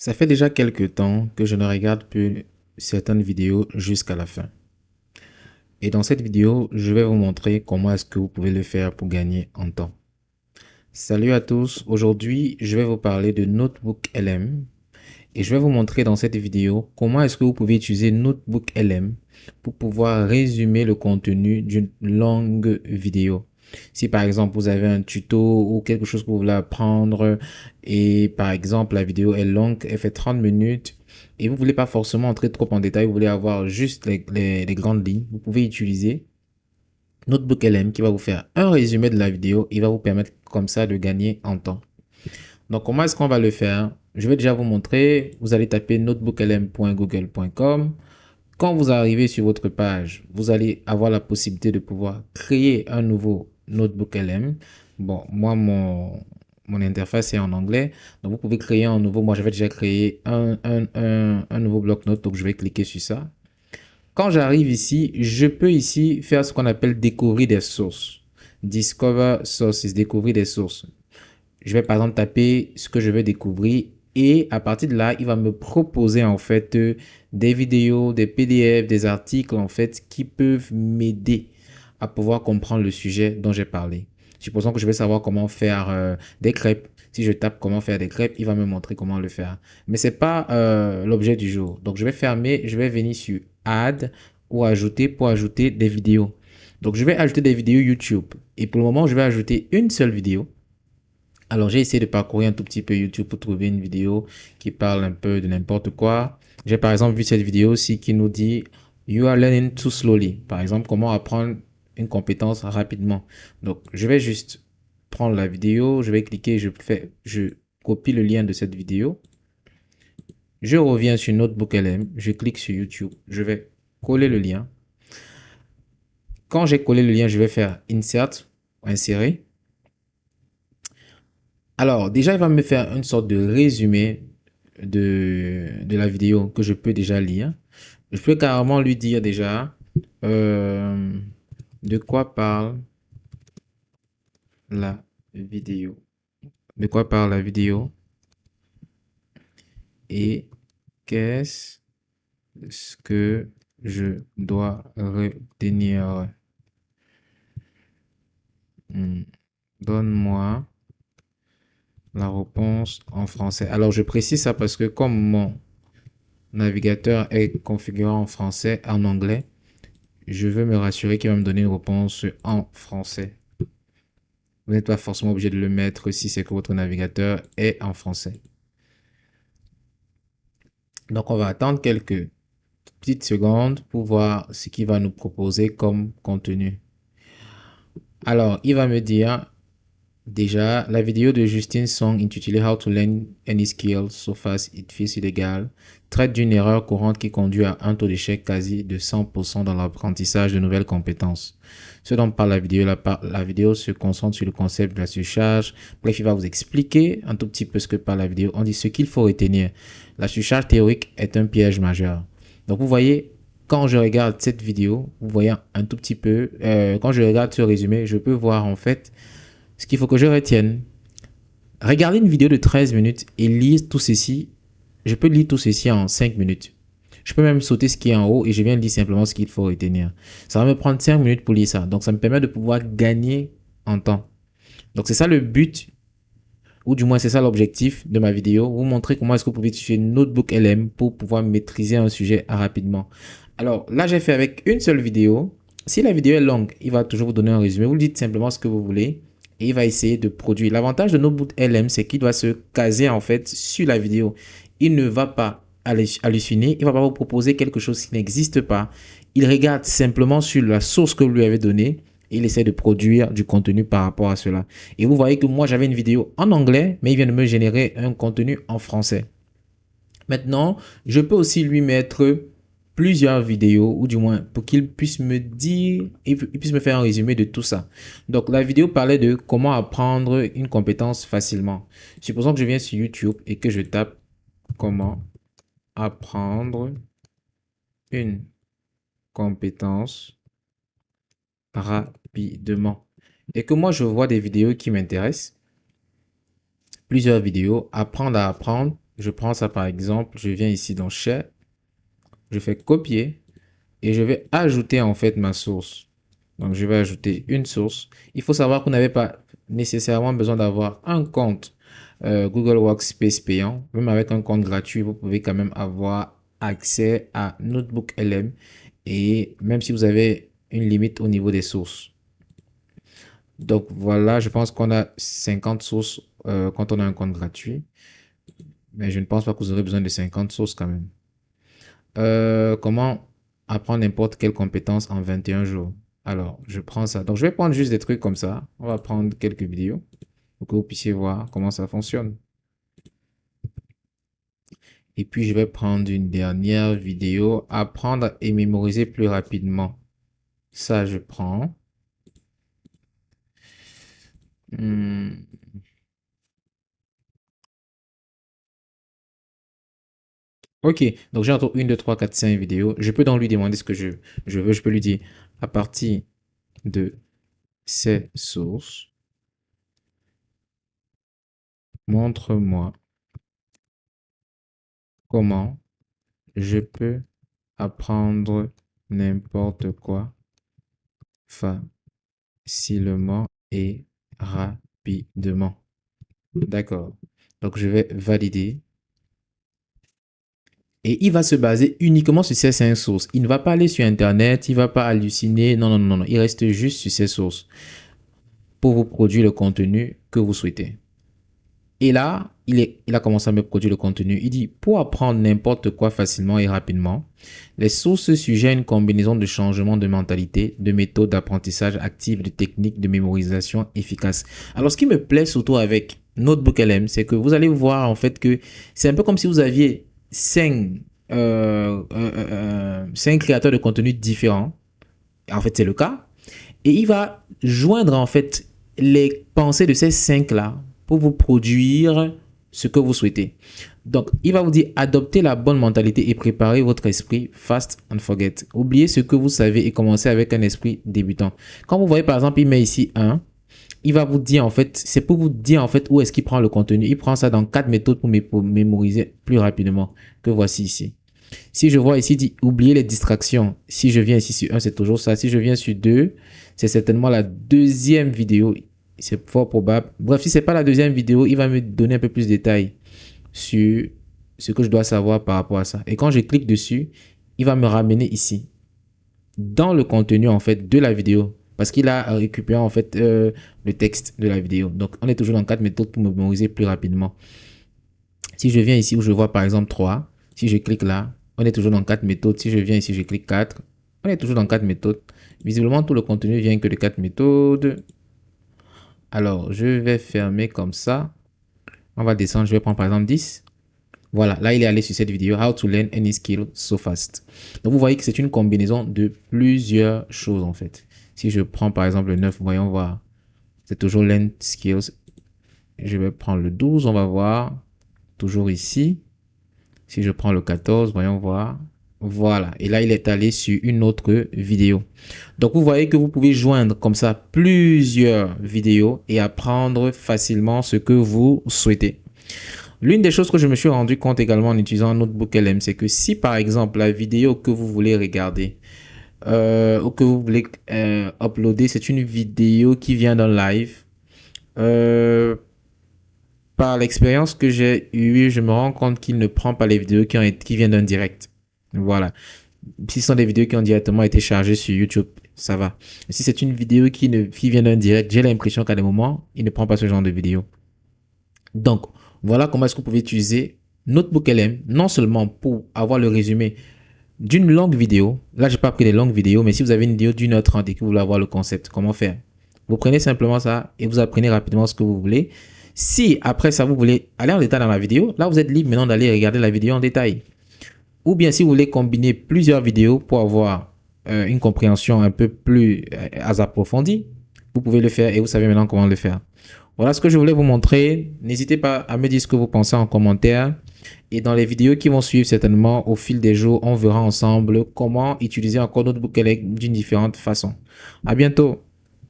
Ça fait déjà quelques temps que je ne regarde plus certaines vidéos jusqu'à la fin. Et dans cette vidéo, je vais vous montrer comment est-ce que vous pouvez le faire pour gagner en temps. Salut à tous, aujourd'hui je vais vous parler de Notebook LM et je vais vous montrer dans cette vidéo comment est-ce que vous pouvez utiliser Notebook LM pour pouvoir résumer le contenu d'une longue vidéo. Si par exemple vous avez un tuto ou quelque chose que vous voulez apprendre et par exemple la vidéo est longue, elle fait 30 minutes et vous voulez pas forcément entrer trop en détail, vous voulez avoir juste les grandes lignes, vous pouvez utiliser Notebook LM qui va vous faire un résumé de la vidéo et va vous permettre comme ça de gagner en temps. Donc, comment est-ce qu'on va le faire? Je vais déjà vous montrer. Vous allez taper notebooklm.google.com. Quand vous arrivez sur votre page, vous allez avoir la possibilité de pouvoir créer un nouveau Notebook LM. Bon, moi, mon interface est en anglais. Donc, vous pouvez créer un nouveau. Moi, j'avais déjà créé un nouveau bloc-notes. Donc, je vais cliquer sur ça. Quand j'arrive ici, je peux ici faire ce qu'on appelle découvrir des sources. Discover sources, découvrir des sources. Je vais par exemple taper ce que je veux découvrir et à partir de là, il va me proposer en fait des vidéos, des PDF, des articles en fait qui peuvent m'aider à pouvoir comprendre le sujet dont j'ai parlé. Supposons que je vais savoir comment faire des crêpes. Si je tape comment faire des crêpes, il va me montrer comment le faire. Mais c'est pas l'objet du jour. Donc je vais fermer, je vais venir sur Add ou ajouter pour ajouter des vidéos. Donc je vais ajouter des vidéos YouTube. Et pour le moment, je vais ajouter une seule vidéo. Alors, j'ai essayé de parcourir un tout petit peu YouTube pour trouver une vidéo qui parle un peu de n'importe quoi. J'ai par exemple vu cette vidéo aussi qui nous dit You are learning too slowly. Par exemple, comment apprendre une compétence rapidement. Donc, je vais juste prendre la vidéo, je vais cliquer, je copie le lien de cette vidéo. Je reviens sur Notebook LM, je clique sur YouTube, je vais coller le lien. Quand j'ai collé le lien, je vais faire Insert, insérer. Alors, déjà, il va me faire une sorte de résumé de la vidéo que je peux déjà lire. Je peux carrément lui dire déjà euh, de quoi parle la vidéo. De quoi parle la vidéo et qu'est-ce que je dois retenir. Donne-moi la réponse en français. Alors, je précise ça parce que comme mon navigateur est configuré en français, en anglais, je veux me rassurer qu'il va me donner une réponse en français. Vous n'êtes pas forcément obligé de le mettre si c'est que votre navigateur est en français. Donc, on va attendre quelques petites secondes pour voir ce qu'il va nous proposer comme contenu. Alors, il va me dire déjà la vidéo de Justine Song intitulée How to Learn Any Skill So Fast It Feels Illegal traite d'une erreur courante qui conduit à un taux d'échec quasi de 100% dans l'apprentissage de nouvelles compétences. Ce dont parle la vidéo se concentre sur le concept de la surcharge. Bref, il va vous expliquer un tout petit peu ce que parle la vidéo. On dit ce qu'il faut retenir. La surcharge théorique est un piège majeur. Donc vous voyez, quand je regarde cette vidéo, vous voyez un tout petit peu, quand je regarde ce résumé, je peux voir en fait ce qu'il faut que je retienne. Regardez une vidéo de 13 minutes et lire tout ceci. Je peux lire tout ceci en 5 minutes. Je peux même sauter ce qui est en haut et je viens lire simplement ce qu'il faut retenir. Ça va me prendre 5 minutes pour lire ça. Donc, ça me permet de pouvoir gagner en temps. Donc, c'est ça le but, ou du moins, c'est ça l'objectif de ma vidéo. Vous montrer comment est-ce que vous pouvez utiliser Notebook LM pour pouvoir maîtriser un sujet rapidement. Alors, là, j'ai fait avec une seule vidéo. Si la vidéo est longue, il va toujours vous donner un résumé. Vous lui dites simplement ce que vous voulez et il va essayer de produire. L'avantage de Notebook LM, c'est qu'il doit se caser en fait sur la vidéo. Il ne va pas halluciner, il ne va pas vous proposer quelque chose qui n'existe pas. Il regarde simplement sur la source que vous lui avez donnée et il essaie de produire du contenu par rapport à cela. Et vous voyez que moi, j'avais une vidéo en anglais, mais il vient de me générer un contenu en français. Maintenant, je peux aussi lui mettre plusieurs vidéos, ou du moins pour qu'il puisse me dire, il puisse me faire un résumé de tout ça. Donc, la vidéo parlait de comment apprendre une compétence facilement. Supposons que je viens sur YouTube et que je tape comment apprendre une compétence rapidement. Et que moi, je vois des vidéos qui m'intéressent. Plusieurs vidéos, apprendre à apprendre je prends ça par exemple, je viens ici dans Share, je fais copier et je vais ajouter en fait ma source. Donc, je vais ajouter une source. Il faut savoir que vous n'avez pas nécessairement besoin d'avoir un compte Google Workspace payant. Même avec un compte gratuit, vous pouvez quand même avoir accès à Notebook LM. Et même si vous avez une limite au niveau des sources. Donc, voilà, je pense qu'on a 50 sources quand on a un compte gratuit. Mais je ne pense pas que vous aurez besoin de 50 sources quand même. Comment apprendre n'importe quelle compétence en 21 jours? Alors, je prends ça. Donc, je vais prendre juste des trucs comme ça. On va prendre quelques vidéos pour que vous puissiez voir comment ça fonctionne. Et puis, je vais prendre une dernière vidéo. Apprendre et mémoriser plus rapidement. Ça, je prends. Ok, donc j'ai entre 1, 2, 3, 4, 5 vidéos. Je peux donc lui demander ce que je veux. Je peux lui dire à partir de ces sources, montre-moi comment je peux apprendre n'importe quoi facilement et rapidement. D'accord. Donc, je vais valider. Et il va se baser uniquement sur ces 5 sources. Il ne va pas aller sur Internet, il ne va pas halluciner. Non, non, non, non. Il reste juste sur ces sources pour vous produire le contenu que vous souhaitez. Et là, il a commencé à me produire le contenu. Il dit, pour apprendre n'importe quoi facilement et rapidement, les sources suggèrent une combinaison de changements de mentalité, de méthodes d'apprentissage actives, de techniques de mémorisation efficaces. Alors, ce qui me plaît surtout avec Notebook LM, c'est que vous allez voir en fait que c'est un peu comme si vous aviez 5 créateurs de contenu différents. En fait, c'est le cas. Et il va joindre en fait les pensées de ces 5-là pour vous produire ce que vous souhaitez. Donc, il va vous dire adoptez la bonne mentalité et préparez votre esprit fast and forget. Oubliez ce que vous savez et commencez avec un esprit débutant. Quand vous voyez par exemple, il met ici 1, il va vous dire en fait, c'est pour vous dire en fait où est-ce qu'il prend le contenu. Il prend ça dans 4 méthodes pour mémoriser plus rapidement que voici ici. Si je vois ici, dit oublier les distractions. Si je viens ici sur 1, c'est toujours ça. Si je viens sur 2, c'est certainement la deuxième vidéo. C'est fort probable. Bref, si ce n'est pas la deuxième vidéo, il va me donner un peu plus de détails sur ce que je dois savoir par rapport à ça. Et quand je clique dessus, il va me ramener ici, dans le contenu en fait de la vidéo. Parce qu'il a récupéré en fait le texte de la vidéo. Donc, on est toujours dans 4 méthodes pour mémoriser plus rapidement. Si je viens ici où je vois par exemple 3, si je clique là, on est toujours dans 4 méthodes. Si je viens ici, je clique 4, on est toujours dans 4 méthodes. Visiblement, tout le contenu vient que de 4 méthodes. Alors, je vais fermer comme ça. On va descendre, je vais prendre par exemple 10. Voilà, là, il est allé sur cette vidéo, How to learn any skill so fast. Donc, vous voyez que c'est une combinaison de plusieurs choses en fait. Si je prends par exemple le 9, voyons voir. C'est toujours learn skills. Je vais prendre le 12, on va voir. Toujours ici. Si je prends le 14, voyons voir. Voilà. Et là, il est allé sur une autre vidéo. Donc, vous voyez que vous pouvez joindre comme ça plusieurs vidéos et apprendre facilement ce que vous souhaitez. L'une des choses que je me suis rendu compte également en utilisant Notebook LM, c'est que si par exemple la vidéo que vous voulez regarder ou que vous voulez uploader, c'est une vidéo qui vient d'un live, par l'expérience que j'ai eue, je me rends compte qu'il ne prend pas les vidéos qui viennent d'un direct. Voilà. Si ce sont des vidéos qui ont directement été chargées sur YouTube, ça va. Mais si c'est une vidéo qui vient d'un direct, j'ai l'impression qu'à des moments, il ne prend pas ce genre de vidéo. Donc, voilà comment est-ce que vous pouvez utiliser Notebook LM, non seulement pour avoir le résumé d'une longue vidéo. Là, je n'ai pas pris des longues vidéos, mais si vous avez une vidéo d'1 h 30 et que vous voulez avoir le concept, comment faire? Vous prenez simplement ça et vous apprenez rapidement ce que vous voulez. Si après ça, vous voulez aller en détail dans la vidéo, là, vous êtes libre maintenant d'aller regarder la vidéo en détail. Ou bien si vous voulez combiner plusieurs vidéos pour avoir une compréhension un peu plus approfondie, vous pouvez le faire et vous savez maintenant comment le faire. Voilà ce que je voulais vous montrer. N'hésitez pas à me dire ce que vous pensez en commentaire. Et dans les vidéos qui vont suivre, certainement, au fil des jours, on verra ensemble comment utiliser encore Notebook LM d'une différente façon. À bientôt.